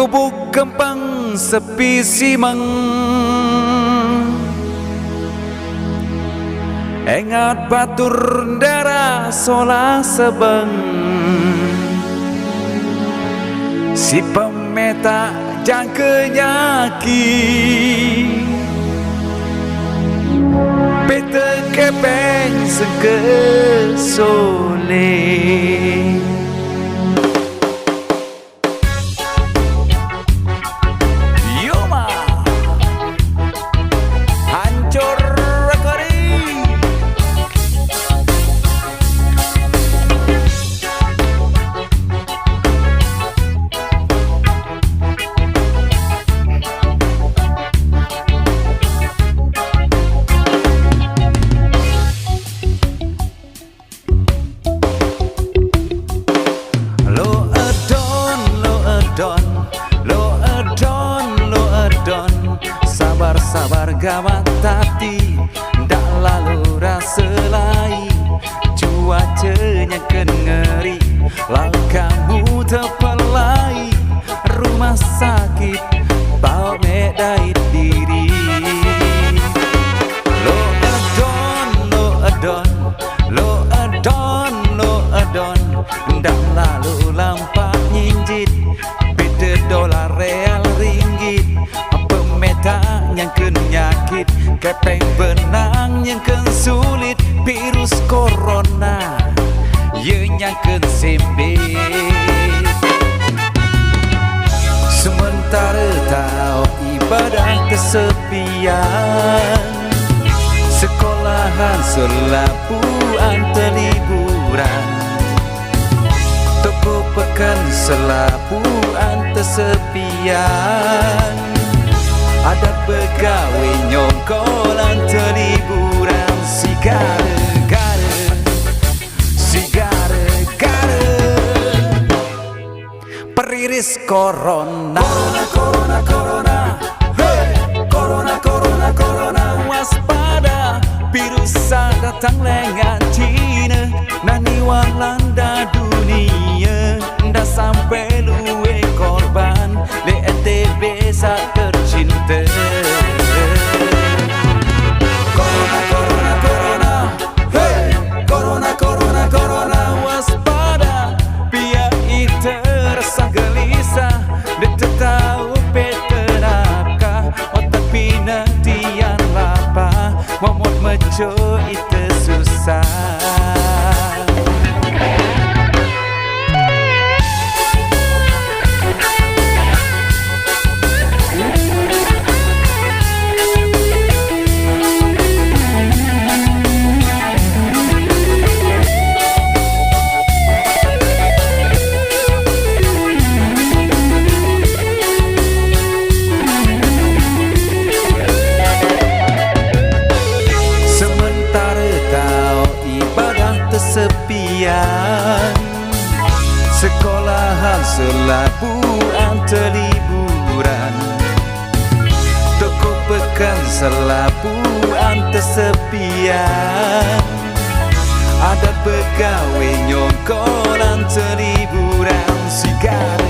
Gubuk kempang sepi simeng, engat batur darah sola sebeng. Si pemeta jang kenyaki, bete kepeng seke sole. Sabar gawat tati, ndak lalu rasa lain. Cuacanya ken ngeri, lalu kamu terpelai. Rumah sakit bau medai diri. Lo adon, lo adon, lo adon, lo adon, ndak lalu lampak nyinjit. Beda dolar real ringgit, pemeta yang kenyakit, kepeng benang yang ken sulit. Virus corona yang ken sempit. Sementara tahu ibadah kesepian, sekolahan selapuan terliburan, toko pekan selapuan tersepian. Ada pegawai nyongkolan terliburan. Sigara periris corona. Corona, corona, hey, corona, corona, corona. Waspada, virus datang lengan Cina, nani walanda dunia. Nda sampai luwe korban, DNTB sak tercinta. Corona, corona, corona, hey, corona, corona, corona. Waspada, biar itu rasa gelisah, dia tahu petenaka, otak pinantian lapar, momot mejo itu susah. Sepian, sekolahan selapuan terliburan, toko pekan selapuan tersepian. Ada pegawai nyongkolan terliburan. Sigara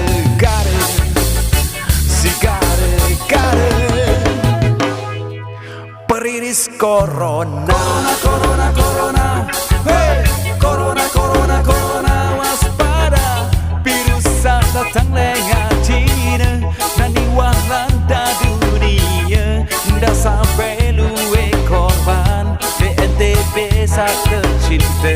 periris corona. Corona, corona, corona, hey, corona, corona, corona. Waspada, virus datang lengan Cina, nani walanda dunia. Nda sampai luwe korban, DNTB sak tercinta.